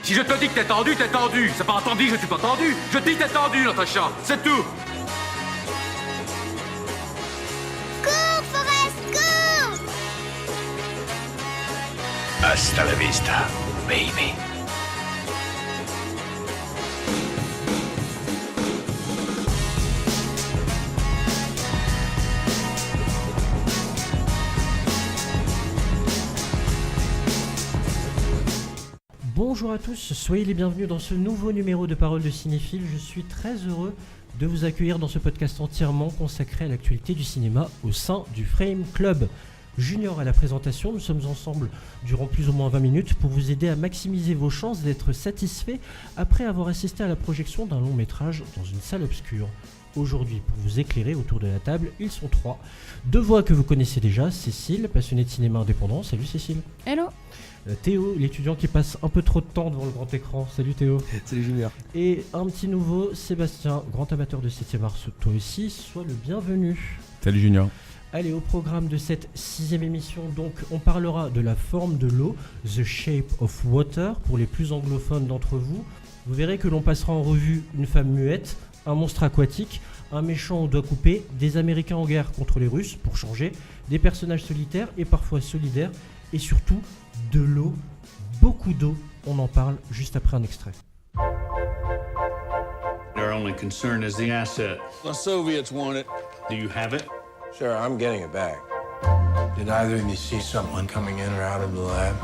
Si je te dis que t'es tendu, t'es tendu. C'est pas entendu, je suis pas tendu. Je dis t'es tendu, Natacha. C'est tout. Cours, Forrest, cours! Hasta la vista, baby. Bonjour à tous, soyez les bienvenus dans ce nouveau numéro de Paroles de Cinéphile. Je suis très heureux de vous accueillir dans ce podcast entièrement consacré à l'actualité du cinéma au sein du Frame Club. Junior à la présentation, nous sommes ensemble durant plus ou moins 20 minutes pour vous aider à maximiser vos chances d'être satisfait après avoir assisté à la projection d'un long métrage dans une salle obscure. Aujourd'hui, pour vous éclairer autour de la table, ils sont trois. Deux voix que vous connaissez déjà, Cécile, passionnée de cinéma indépendant. Salut Cécile. Hello. Théo, l'étudiant qui passe un peu trop de temps devant le grand écran. Salut Théo. Salut Junior. Et un petit nouveau, Sébastien, grand amateur de 7e art, toi aussi, sois le bienvenu. Salut Junior. Allez, au programme de cette 6e émission, donc, on parlera de la forme de l'eau, The Shape of Water, pour les plus anglophones d'entre vous. Vous verrez que l'on passera en revue une femme muette, un monstre aquatique, un méchant aux doigts coupés, des Américains en guerre contre les Russes, pour changer, des personnages solitaires et parfois solidaires, et surtout de l'eau, beaucoup d'eau. On en parle juste après un extrait. Our only concern is the asset. The Soviets want it. Do you have it? Sure, I'm getting it back. Did either of you see someone coming in or out of the lab?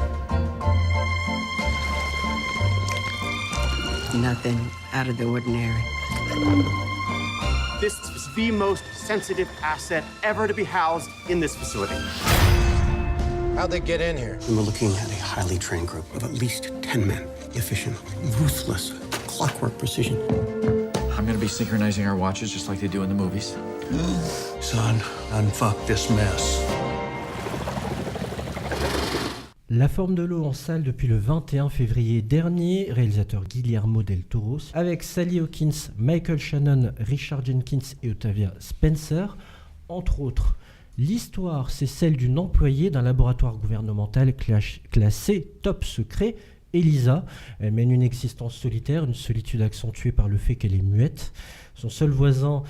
Nothing out of the ordinary. This is the most sensitive asset ever to be housed in this facility. How'd they get in here? We're looking at a highly trained group of at least 10 men. Efficient, ruthless, clockwork precision. I'm gonna be synchronizing our watches just like they do in the movies. Son, unfuck this mess. La forme de l'eau en salle depuis le 21 février dernier, réalisateur Guillermo del Toro, avec Sally Hawkins, Michael Shannon, Richard Jenkins et Octavia Spencer, entre autres. L'histoire, c'est celle d'une employée d'un laboratoire gouvernemental classé top secret, Elisa. Elle mène une existence solitaire, une solitude accentuée par le fait qu'elle est muette. Son seul voisin,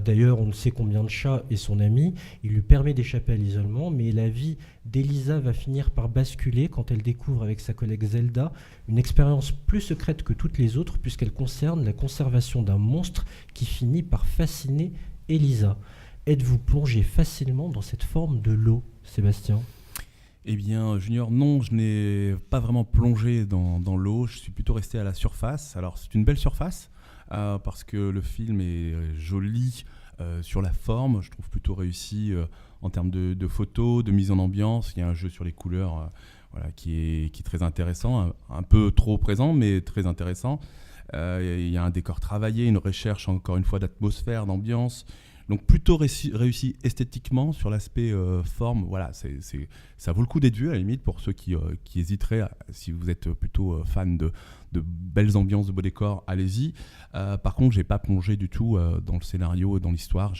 d'ailleurs on ne sait combien de chats, est son ami. Il lui permet d'échapper à l'isolement, mais la vie d'Elisa va finir par basculer quand elle découvre avec sa collègue Zelda une expérience plus secrète que toutes les autres puisqu'elle concerne la conservation d'un monstre qui finit par fasciner Elisa. Êtes-vous plongé facilement dans cette forme de l'eau, Sébastien ? Eh bien, Junior, non, je n'ai pas vraiment plongé dans l'eau. Je suis plutôt resté à la surface. Alors, c'est une belle surface parce que le film est joli sur la forme. Je trouve plutôt réussi en termes de photos, de mise en ambiance. Il y a un jeu sur les couleurs qui est très intéressant, un peu trop présent, mais très intéressant. Il y a un décor travaillé, une recherche, encore une fois, d'atmosphère, d'ambiance. Donc plutôt réussi esthétiquement sur l'aspect forme. Voilà, ça vaut le coup d'être vu à la limite pour ceux qui hésiteraient. Si vous êtes plutôt fan de belles ambiances, de beaux décors, allez-y. Par contre, j'ai pas plongé du tout dans le scénario, dans l'histoire.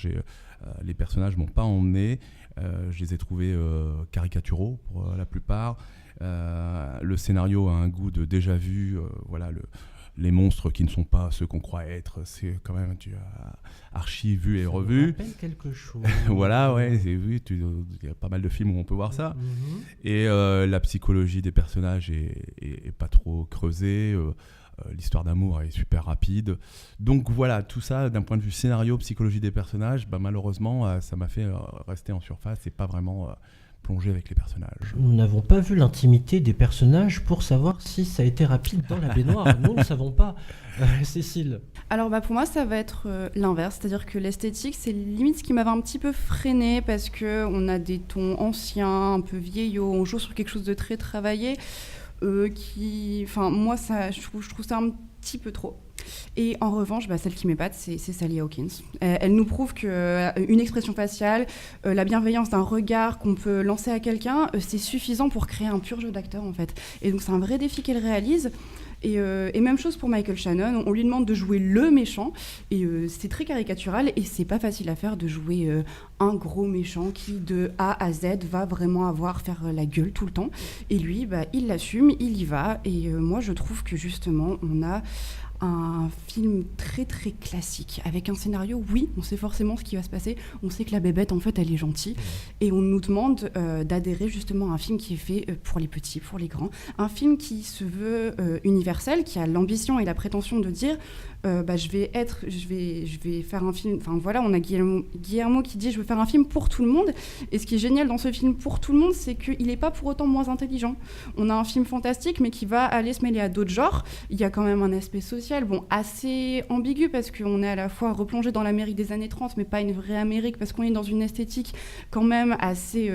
Les personnages m'ont pas emmené. Je les ai trouvés caricaturaux pour la plupart. Le scénario a un goût de déjà vu. Les monstres qui ne sont pas ceux qu'on croit être, c'est quand même archi vu et revu. Ça me rappelle quelque chose. Voilà, ouais, il y a pas mal de films où on peut voir ça. Mm-hmm. Et la psychologie des personnages est pas trop creusée. L'histoire d'amour est super rapide. Donc voilà, tout ça, d'un point de vue scénario, psychologie des personnages, malheureusement, ça m'a fait rester en surface et pas vraiment plonger avec les personnages. Nous n'avons pas vu l'intimité des personnages pour savoir si ça a été rapide dans la baignoire. Nous ne savons pas. Cécile. Alors pour moi ça va être l'inverse, c'est-à-dire que l'esthétique c'est limite ce qui m'avait un petit peu freiné parce qu'on a des tons anciens, un peu vieillots, on joue sur quelque chose de très travaillé moi je trouve ça un petit peu trop. Et en revanche, celle qui m'épate, c'est Sally Hawkins. Elle nous prouve qu'une expression faciale, la bienveillance d'un regard qu'on peut lancer à quelqu'un, c'est suffisant pour créer un pur jeu d'acteur en fait. Et donc c'est un vrai défi qu'elle réalise. Et même chose pour Michael Shannon, on lui demande de jouer le méchant, et c'est très caricatural, et c'est pas facile à faire de jouer un gros méchant qui de A à Z va vraiment faire la gueule tout le temps. Et lui, il l'assume, il y va, et moi je trouve que justement on a un film très très classique avec un scénario, oui, on sait forcément ce qui va se passer, on sait que la bébête en fait elle est gentille, et on nous demande d'adhérer justement à un film qui est fait pour les petits, pour les grands, un film qui se veut universel, qui a l'ambition et la prétention de dire je vais faire un film, enfin voilà, on a Guillermo qui dit je veux faire un film pour tout le monde, et ce qui est génial dans ce film pour tout le monde, c'est qu'il n'est pas pour autant moins intelligent. On a un film fantastique mais qui va aller se mêler à d'autres genres, il y a quand même un aspect social, assez ambigu, parce qu'on est à la fois replongé dans l'Amérique des années 30 mais pas une vraie Amérique, parce qu'on est dans une esthétique quand même assez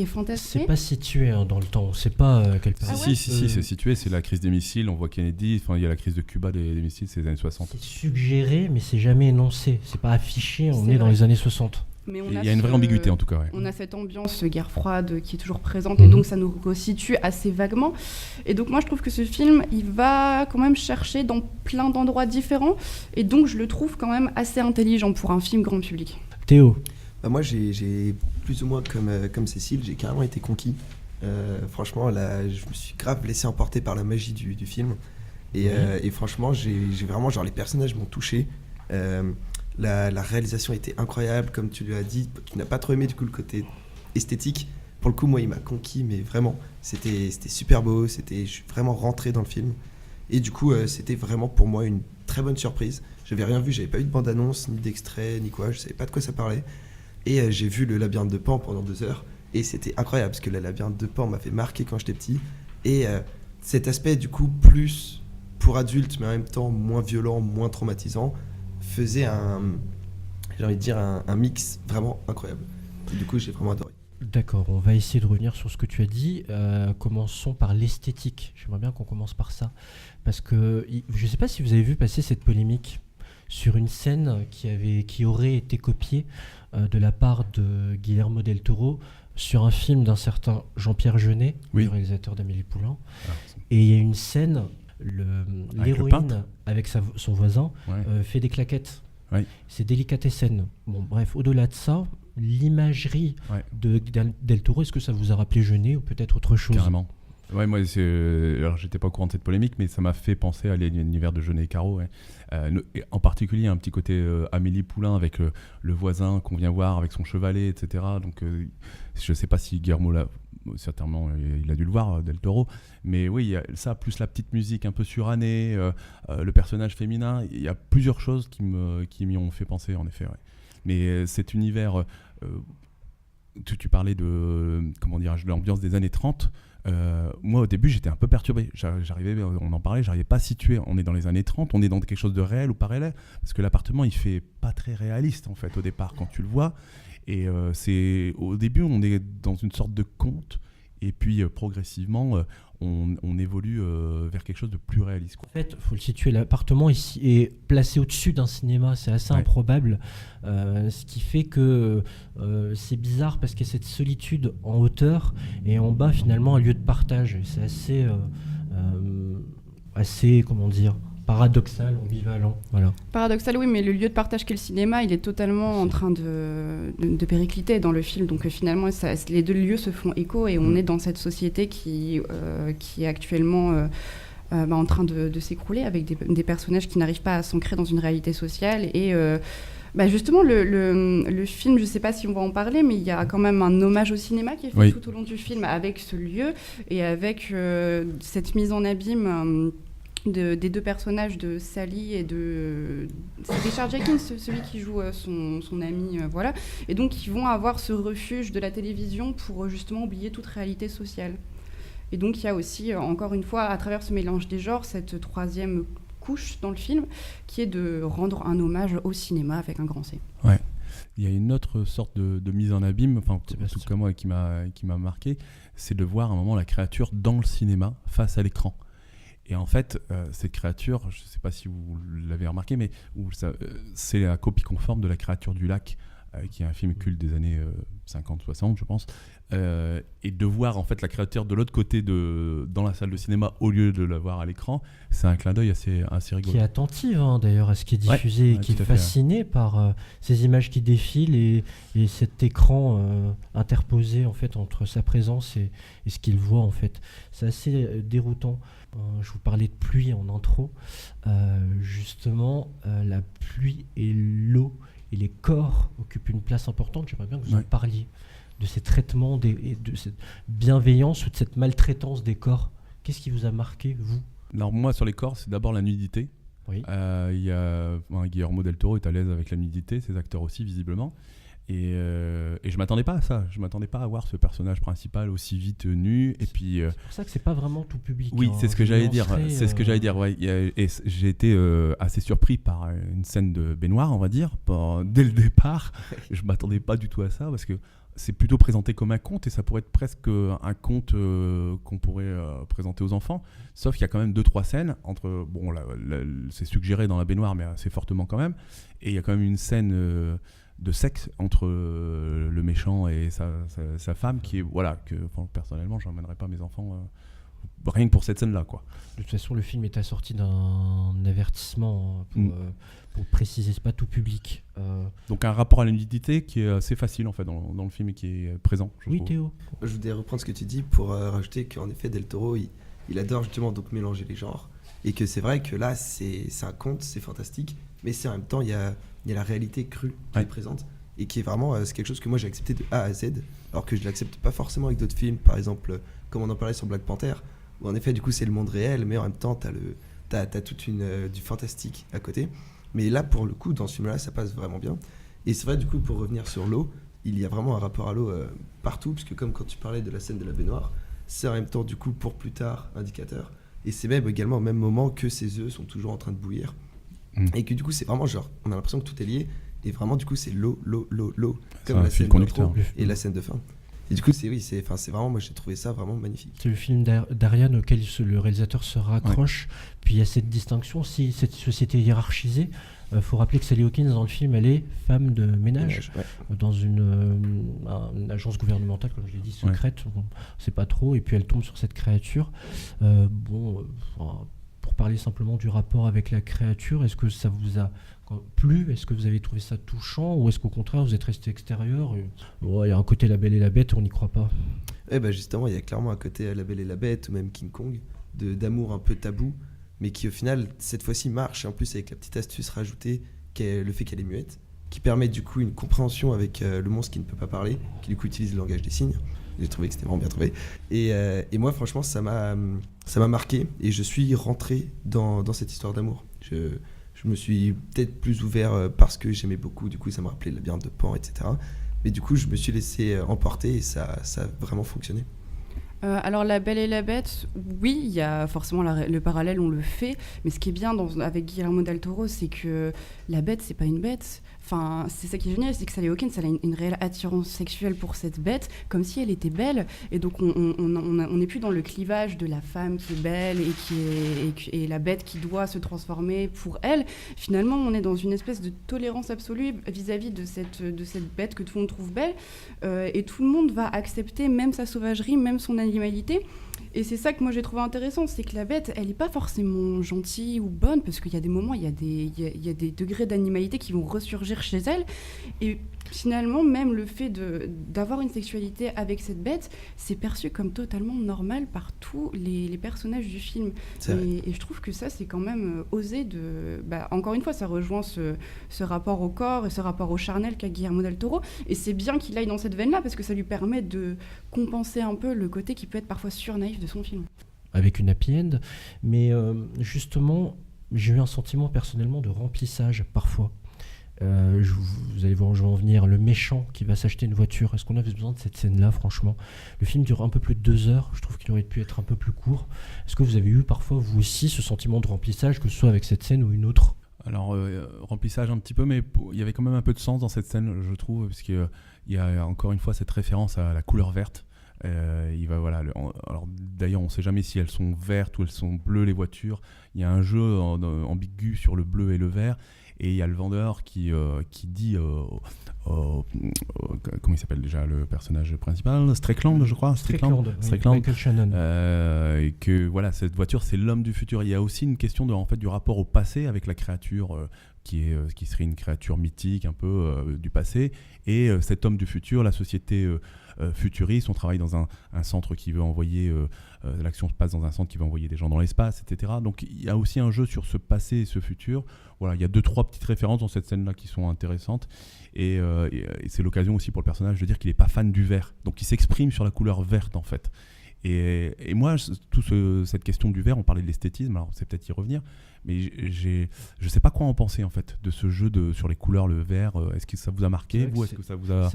fantasmée. C'est pas situé dans le temps, on sait pas quelle période. Si, c'est situé, c'est la crise des missiles, on voit Kennedy, il y a la crise de Cuba des missiles, c'est les années 60. C'est suggéré, mais c'est jamais énoncé, c'est pas affiché, on est dans les années 60. Mais il y a une vraie ambiguïté en tout cas. Ouais. On a cette ambiance guerre froide qui est toujours présente, et donc ça nous resitue assez vaguement. Et donc moi je trouve que ce film, il va quand même chercher dans plein d'endroits différents, et donc je le trouve quand même assez intelligent pour un film grand public. Théo? Moi j'ai plus ou moins comme Cécile, j'ai carrément été conquis. Franchement là, je me suis grave laissé emporter par la magie du film. Et franchement, j'ai vraiment, les personnages m'ont touché. La réalisation était incroyable, comme tu l'as dit. Tu n'as pas trop aimé du coup le côté esthétique. Pour le coup, moi, il m'a conquis, mais vraiment, c'était super beau. Je suis vraiment rentré dans le film. Et du coup, c'était vraiment pour moi une très bonne surprise. J'avais rien vu, j'avais pas eu de bande-annonce, ni d'extrait, ni quoi. Je savais pas de quoi ça parlait. Et j'ai vu le labyrinthe de Pan pendant 2 heures. Et c'était incroyable, parce que le labyrinthe de Pan m'avait marqué quand j'étais petit. Et cet aspect, du coup, plus pour adultes, mais en même temps moins violent, moins traumatisant, faisait un mix vraiment incroyable. Et du coup, j'ai vraiment adoré. D'accord, on va essayer de revenir sur ce que tu as dit. Commençons par l'esthétique. J'aimerais bien qu'on commence par ça. Parce que je ne sais pas si vous avez vu passer cette polémique sur une scène qui aurait été copiée de la part de Guillermo del Toro sur un film d'un certain Jean-Pierre Jeunet, le réalisateur d'Amélie Poulain. Et il y a une scène... L'héroïne avec son voisin fait des claquettes. C'est délicatessen. Bon, bref, au-delà de ça, l'imagerie de Del Toro, est-ce que ça vous a rappelé Jeunet ou peut-être autre chose? Carrément. Ouais, moi, alors j'étais pas au courant de cette polémique, mais ça m'a fait penser à l'univers de Jeunet et Caro. En particulier, un petit côté Amélie Poulain avec le voisin qu'on vient voir avec son chevalet, etc. Donc, je sais pas si Guillermo l'a. Certainement, il a dû le voir, Del Toro. Mais oui, il y a ça, plus la petite musique un peu surannée, le personnage féminin. Il y a plusieurs choses qui m'y ont fait penser, en effet. Ouais. Mais cet univers, tu parlais de l'ambiance des années 30. Moi, au début, j'étais un peu perturbé. On en parlait, j'arrivais pas à situer. On est dans les années 30, on est dans quelque chose de réel ou pas réel. Parce que l'appartement, il fait pas très réaliste, en fait, au départ, quand tu le vois. Et au début, on est dans une sorte de conte, et puis progressivement, on évolue vers quelque chose de plus réaliste. Quoi. En fait, il faut le situer, l'appartement ici est placé au-dessus d'un cinéma, c'est assez improbable, ce qui fait que c'est bizarre parce qu'il y a cette solitude en hauteur, et en bas, finalement, un lieu de partage. Et c'est assez, comment dire, paradoxal, ambivalent. Voilà. Paradoxal, oui, mais le lieu de partage qu'est le cinéma, il est totalement en train de péricliter dans le film. Donc finalement, les deux lieux se font écho, et on est dans cette société qui est actuellement en train de s'écrouler, avec des personnages qui n'arrivent pas à s'ancrer dans une réalité sociale. Et justement, le film, je ne sais pas si on va en parler, mais il y a quand même un hommage au cinéma qui est fait tout au long du film, avec ce lieu et avec cette mise en abîme des deux personnages de Sally et c'est Richard Jenkins, celui qui joue son ami, voilà. Et donc ils vont avoir ce refuge de la télévision pour justement oublier toute réalité sociale. Et donc il y a aussi, encore une fois, à travers ce mélange des genres, cette troisième couche dans le film, qui est de rendre un hommage au cinéma avec un grand C. Ouais. Il y a une autre sorte de mise en abîme, enfin, en tout cas moi, qui m'a marqué, c'est de voir à un moment la créature dans le cinéma, face à l'écran. Et en fait, cette créature, je ne sais pas si vous l'avez remarqué, mais c'est la copie conforme de la créature du lac qui est un film culte des années 50-60, je pense. Et de voir en fait la créature de l'autre côté dans la salle de cinéma au lieu de la voir à l'écran, c'est un clin d'œil assez rigolo. Qui est attentive d'ailleurs à ce qui est diffusé, et qui est fasciné par ces images qui défilent et cet écran interposé en fait entre sa présence et ce qu'il voit en fait. C'est assez déroutant. Je vous parlais de pluie en intro. Justement, la pluie et l'eau et les corps occupent une place importante. J'aimerais bien que vous en parliez de ces traitements et de cette bienveillance ou de cette maltraitance des corps. Qu'est-ce qui vous a marqué, vous ? Alors moi, sur les corps, c'est d'abord la nudité. Oui. Guillermo del Toro est à l'aise avec la nudité, ses acteurs aussi, visiblement. Et je m'attendais pas à ça. Je m'attendais pas à voir ce personnage principal aussi vite nu. Et puis, c'est pour ça que c'est pas vraiment tout public. Oui, c'est ce que j'allais dire. C'est ce que j'allais dire. Ouais. Et j'ai été assez surpris par une scène de baignoire, on va dire, dès le départ. Je m'attendais pas du tout à ça parce que c'est plutôt présenté comme un conte et ça pourrait être presque un conte qu'on pourrait présenter aux enfants. Sauf qu'il y a quand même 2-3 scènes entre. Bon, c'est suggéré dans la baignoire, mais assez fortement quand même. Et il y a quand même une scène de sexe entre le méchant et sa femme qui est personnellement j'emmènerais pas mes enfants rien que pour cette scène là quoi. De toute façon le film est assorti d'un avertissement pour préciser, c'est pas tout public. Donc un rapport à la nudité qui est assez facile en fait dans le film et qui est présent. Oui trouve. Théo. Je voudrais reprendre ce que tu dis pour rajouter qu'en effet Del Toro il adore justement donc mélanger les genres et que c'est vrai que là c'est un conte, c'est fantastique, mais c'est en même temps il y a la réalité crue qui est présente et qui est vraiment c'est quelque chose que moi j'ai accepté de A à Z alors que je l'accepte pas forcément avec d'autres films, par exemple comme on en parlait sur Black Panther où en effet du coup c'est le monde réel mais en même temps t'as toute du fantastique à côté, mais là pour le coup dans ce film là ça passe vraiment bien. Et c'est vrai du coup pour revenir sur l'eau, il y a vraiment un rapport à l'eau partout, parce que comme quand tu parlais de la scène de la baignoire, c'est en même temps du coup pour plus tard indicateur, et c'est même également au même moment que ses œufs sont toujours en train de bouillir. Et que du coup c'est vraiment genre on a l'impression que tout est lié et vraiment du coup c'est l'eau comme la scène d'intro et la scène de fin et du coup c'est vraiment, moi j'ai trouvé ça vraiment magnifique. C'est le film d'Ariane auquel le réalisateur se raccroche, puis il y a cette distinction aussi, cette société hiérarchisée. Faut rappeler que Sally Hawkins dans le film elle est femme de ménage dans une agence gouvernementale, comme je l'ai dit, secrète, on sait pas trop, et puis elle tombe sur cette créature. Pour parler simplement du rapport avec la créature, est-ce que ça vous a plu ? Est-ce que vous avez trouvé ça touchant ? Ou est-ce qu'au contraire, vous êtes resté extérieur ? Il y a un côté La Belle et la Bête, on n'y croit pas. Justement, il y a clairement un côté La Belle et la Bête, ou même King Kong, d'amour un peu tabou, mais qui au final, cette fois-ci, marche. Et en plus, avec la petite astuce rajoutée, qui est le fait qu'elle est muette, qui permet du coup une compréhension avec le monstre qui ne peut pas parler, qui du coup utilise le langage des signes. J'ai trouvé que c'était vraiment bien trouvé. Et moi, franchement, ça m'a marqué. Et je suis rentré dans cette histoire d'amour. Je me suis peut-être plus ouvert parce que j'aimais beaucoup. Du coup, ça me rappelait le labyrinthe de Pan, etc. Mais du coup, je me suis laissé emporter et ça a vraiment fonctionné. Alors La Belle et la Bête, oui, il y a forcément le parallèle, on le fait, mais ce qui est bien avec Guillermo del Toro, c'est que la bête, c'est pas une bête. Enfin, c'est ça qui est génial, c'est que Sally Hawkins, elle a une réelle attirance sexuelle pour cette bête, comme si elle était belle. Et donc, on n'est plus dans le clivage de la femme qui est belle et la bête qui doit se transformer pour elle. Finalement, on est dans une espèce de tolérance absolue vis-à-vis de cette bête que tout le monde trouve belle. Et tout le monde va accepter même sa sauvagerie, même son animalité. Et c'est ça que moi j'ai trouvé intéressant, c'est que la bête, elle n'est pas forcément gentille ou bonne, parce qu'il y a des moments, il y a des degrés d'animalité qui vont ressurgir chez elle. Et finalement, même le fait d'avoir une sexualité avec cette bête, c'est perçu comme totalement normal par tous les personnages du film. Et je trouve que ça, c'est quand même osé de... encore une fois, ça rejoint ce rapport au corps et ce rapport au charnel qu'a Guillermo del Toro. Et c'est bien qu'il aille dans cette veine-là, parce que ça lui permet de compenser un peu le côté qui peut être parfois surnaïf de son film. Avec une happy end, mais justement, j'ai eu un sentiment personnellement de remplissage parfois. Vous allez voir où je vais en venir. Le méchant qui va s'acheter une voiture, est-ce qu'on avait besoin de cette scène-là, franchement ? Le film dure un peu plus de 2 heures, je trouve qu'il aurait pu être un peu plus court. Est-ce que vous avez eu parfois, vous aussi, ce sentiment de remplissage, que ce soit avec cette scène ou une autre ? Alors, remplissage un petit peu, mais il y avait quand même un peu de sens dans cette scène, je trouve, parce qu'il y a encore une fois cette référence à la couleur verte. Alors d'ailleurs on ne sait jamais si elles sont vertes ou elles sont bleues, les voitures. Il y a un jeu ambigu sur le bleu et le vert, et il y a le vendeur qui dit comment il s'appelle déjà le personnage principal, Strickland, je crois. Strickland. Michael Shannon. Et que voilà, cette voiture, c'est l'homme du futur. Il y a aussi une question du rapport au passé avec la créature qui serait une créature mythique un peu du passé, et cet homme du futur, la société futuriste. On travaille dans un centre qui veut envoyer l'action se passe dans un centre qui va envoyer des gens dans l'espace, etc. Donc il y a aussi un jeu sur ce passé et ce futur. Voilà, il y a 2-3 petites références dans cette scène-là qui sont intéressantes, et c'est l'occasion aussi pour le personnage de dire qu'il n'est pas fan du vert. Donc il s'exprime sur la couleur verte en fait. Et moi, cette question du vert, on parlait de l'esthétisme, alors c'est peut-être y revenir, mais je sais pas quoi en penser en fait de ce jeu sur les couleurs, le vert. Est-ce que ça vous a marqué, vous? Est-ce que ça vous a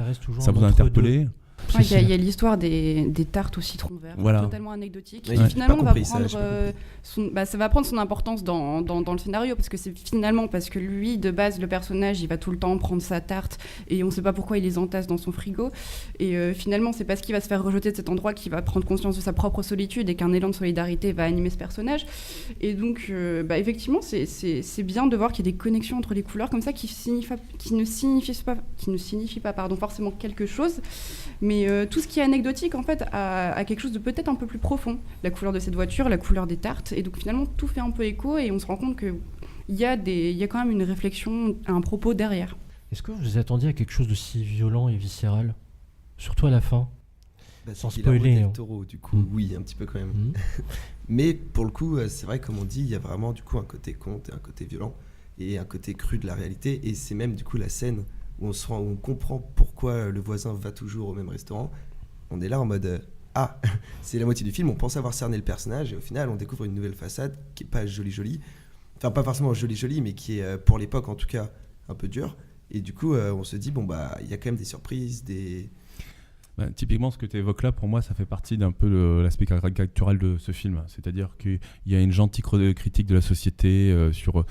interpellé? Il y a l'histoire des tartes au citron vert, totalement anecdotique. Ouais, et finalement, ça va prendre son importance dans le scénario, parce que c'est finalement parce que lui, de base, le personnage, il va tout le temps prendre sa tarte et on ne sait pas pourquoi il les entasse dans son frigo. Et finalement, c'est parce qu'il va se faire rejeter de cet endroit qu'il va prendre conscience de sa propre solitude et qu'un élan de solidarité va animer ce personnage. Et donc, effectivement, c'est bien de voir qu'il y a des connexions entre les couleurs comme ça qui ne signifient pas forcément quelque chose. Mais tout ce qui est anecdotique, en fait, a quelque chose de peut-être un peu plus profond. La couleur de cette voiture, la couleur des tartes. Et donc, finalement, tout fait un peu écho et on se rend compte qu'il y a quand même une réflexion, un propos derrière. Est-ce que vous attendiez à quelque chose de si violent et viscéral? Surtout à la fin, sans spoiler. Del Toro, du coup, oui, un petit peu quand même. Mais pour le coup, c'est vrai, comme on dit, il y a vraiment du coup un côté conte et un côté violent et un côté cru de la réalité. Et c'est même du coup la scène où on comprend pourquoi le voisin va toujours au même restaurant. On est là en mode c'est la moitié du film, on pense avoir cerné le personnage et au final on découvre une nouvelle façade qui est pas jolie, enfin pas forcément jolie, mais qui est pour l'époque en tout cas un peu dure, et du coup on se dit il y a quand même des surprises, typiquement, ce que tu évoques là, pour moi, ça fait partie d'un peu de l'aspect caricatural de ce film. C'est-à-dire qu'il y a une gentille critique de la société sur,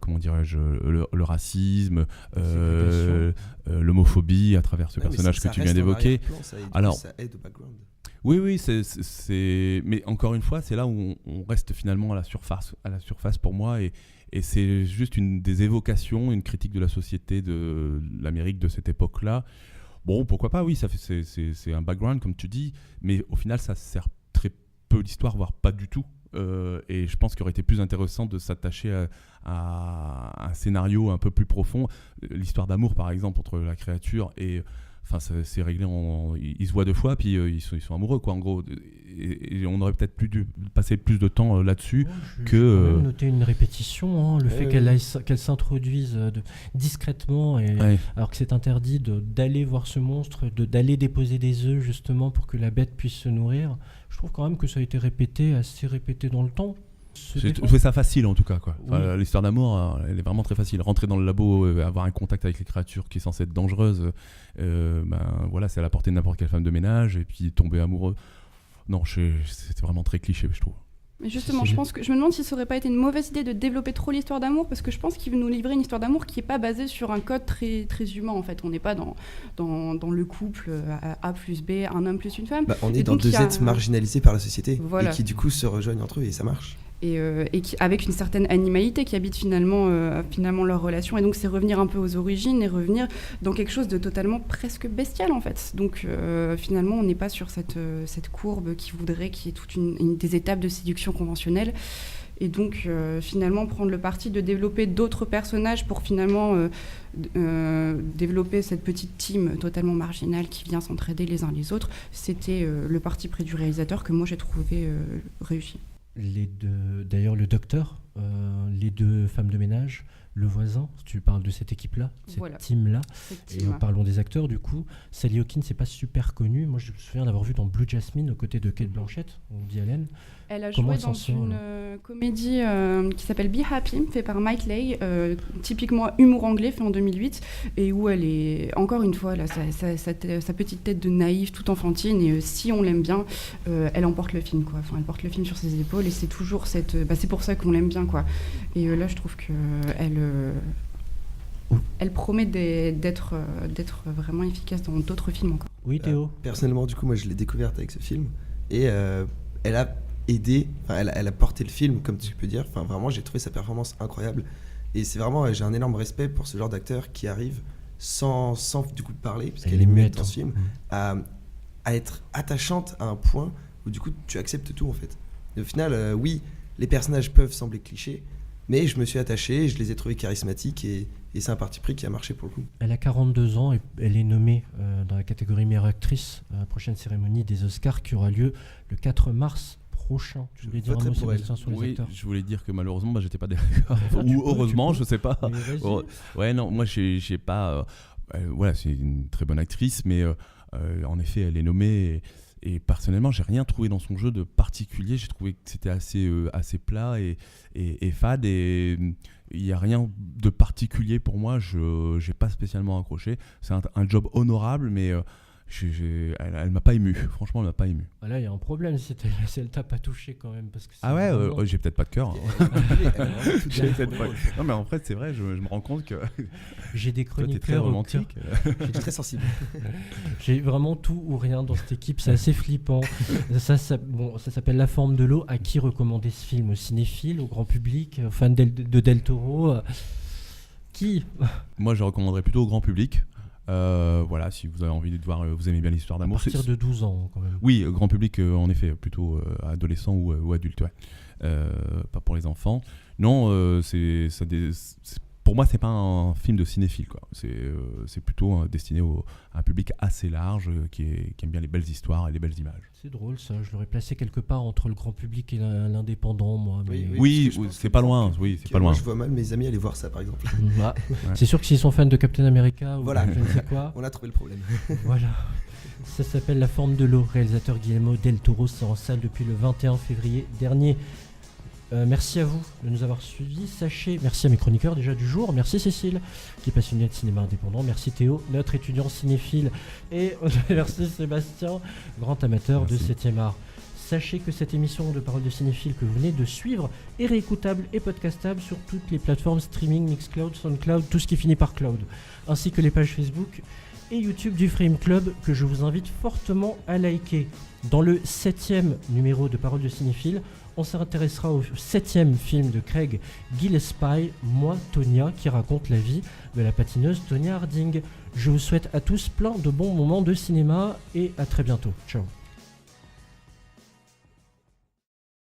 comment dirais-je, le racisme, l'homophobie à travers ce personnage que tu viens d'évoquer. Alors, ça aide au background. Oui, mais encore une fois, c'est là où on reste finalement à la surface pour moi, et c'est juste des évocations, une critique de la société de l'Amérique de cette époque-là. Bon, pourquoi pas, oui, c'est un background, comme tu dis, mais au final, ça sert très peu l'histoire, voire pas du tout. Et je pense qu'il aurait été plus intéressant de s'attacher à un scénario un peu plus profond. L'histoire d'amour, par exemple, entre la créature et... Enfin, c'est réglé ils se voient 2 fois, puis ils sont amoureux, quoi, en gros. Et on aurait peut-être dû passer plus de temps là-dessus que... J'ai quand même noté une répétition, le fait qu'elle s'introduise discrètement, alors que c'est interdit d'aller voir ce monstre, d'aller déposer des œufs, justement, pour que la bête puisse se nourrir. Je trouve quand même que ça a été assez répété dans le temps. J'ai trouvé ça facile en tout cas, quoi. Enfin, l'histoire d'amour, elle est vraiment très facile. Rentrer dans le labo, avoir un contact avec les créatures qui est censée être dangereuse, voilà, c'est à la portée de n'importe quelle femme de ménage, et puis tomber amoureux. Non, c'était vraiment très cliché, je trouve. Mais justement, je me demande si ça aurait pas été une mauvaise idée de développer trop l'histoire d'amour, parce que je pense qu'il veut nous livrer une histoire d'amour qui est pas basée sur un code très, très humain, en fait. On n'est pas dans le couple A plus B, un homme plus une femme. On est dans 2 êtres marginalisés par la société, et qui du coup se rejoignent entre eux, et ça marche. Et avec une certaine animalité qui habite finalement leur relation. Et donc, c'est revenir un peu aux origines et revenir dans quelque chose de totalement presque bestial, en fait. Donc, finalement, on n'est pas sur cette courbe qui voudrait qu'il y ait toutes des étapes de séduction conventionnelles. Et donc, finalement, prendre le parti de développer d'autres personnages pour finalement développer cette petite team totalement marginale qui vient s'entraider les uns les autres, c'était le parti pris du réalisateur que moi, j'ai trouvé réussi. D'ailleurs, le docteur, les 2 femmes de ménage, le voisin, si tu parles de cette équipe-là, cette team-là, et parlons des acteurs, du coup, Sally Hawkins, c'est pas super connu. Moi, je me souviens d'avoir vu dans Blue Jasmine, aux côtés de Cate Blanchett, Woody Allen. Elle a joué dans une comédie qui s'appelle Be Happy, fait par Mike Leigh, typiquement humour anglais, fait en 2008, et où elle est, encore une fois, là, sa petite tête de naïve, toute enfantine, et si on l'aime bien, elle emporte le film, quoi. Enfin, elle porte le film sur ses épaules, et c'est toujours c'est pour ça qu'on l'aime bien, quoi. Et là, je trouve qu'elle promet d'être vraiment efficace dans d'autres films encore. Oui, Théo. Personnellement, du coup, moi, je l'ai découverte avec ce film, et elle a aidé, elle a porté le film, comme tu peux dire. Enfin, vraiment, j'ai trouvé sa performance incroyable. Et c'est vraiment, j'ai un énorme respect pour ce genre d'acteur qui arrive sans du coup parler, parce Elle qu'elle est est muette muette, dans ce film, à être attachante à un point où du coup tu acceptes tout en fait. Et au final, oui, les personnages peuvent sembler clichés, mais je me suis attaché, je les ai trouvés charismatiques et c'est un parti pris qui a marché pour le coup. Elle a 42 ans et elle est nommée dans la catégorie meilleure actrice à la prochaine cérémonie des Oscars qui aura lieu le 4 mars prochain. Tu voulais dire un mot, Sébastien, sur les acteurs? Je voulais dire que malheureusement, j'étais pas d'accord. Ou heureusement, je sais pas. Ouais, non, moi, j'ai pas. Voilà, c'est une très bonne actrice, mais en effet, elle est nommée. Et personnellement, j'ai rien trouvé dans son jeu de particulier. J'ai trouvé que c'était assez plat et fade. Et il n'y a rien de particulier pour moi. Je n'ai pas spécialement accroché. C'est un job honorable, mais elle m'a pas ému. Franchement, elle m'a pas ému. Là, il y a un problème si elle t'a pas touché quand même. Parce que vraiment... j'ai peut-être pas de cœur. Hein. Non, mais en fait, c'est vrai, je me rends compte que. J'ai des chroniqueurs. Toi, t'es très romantique. Je suis très sensible. J'ai vraiment tout ou rien dans cette équipe. C'est assez flippant. Ça s'appelle La forme de l'eau. À qui recommander ce film? Aux cinéphiles, au grand public, aux fans de Del Toro? Qui? Moi, je recommanderais plutôt au grand public. Voilà, si vous avez envie de voir, vous aimez bien l'histoire d'amour. À partir de 12 ans, quand même. Oui, grand public, en effet, plutôt adolescent ou adulte, ouais. Pas pour les enfants. Non, pour moi, c'est pas un film de cinéphile, quoi. C'est plutôt destiné à un public assez large qui aime bien les belles histoires et les belles images. C'est drôle, ça. Je l'aurais placé quelque part entre le grand public et l'indépendant, moi. Mais... Oui, c'est pas loin. Oui, c'est pas loin. Moi, je vois mal mes amis aller voir ça, par exemple. Ouais. C'est sûr que s'ils sont fans de Captain America ou voilà. je ne sais quoi. On a trouvé le problème. Voilà. Ça s'appelle La forme de l'eau. Réalisateur Guillermo del Toro, c'est en salle depuis le 21 février dernier. Merci à vous de nous avoir suivis. Sachez, merci à mes chroniqueurs déjà du jour. Merci Cécile, qui est passionnée de cinéma indépendant. Merci Théo, notre étudiant cinéphile. Et merci Sébastien, grand amateur de 7e art. Sachez que cette émission de Parole de cinéphile que vous venez de suivre est réécoutable et podcastable sur toutes les plateformes streaming, Mixcloud, Soundcloud, tout ce qui finit par cloud, ainsi que les pages Facebook et YouTube du Frame Club que je vous invite fortement à liker. Dans le 7e numéro de Parole de cinéphile, on s'intéressera au 7e film de Craig Gillespie, Moi, Tonya, qui raconte la vie de la patineuse Tonya Harding. Je vous souhaite à tous plein de bons moments de cinéma et à très bientôt. Ciao.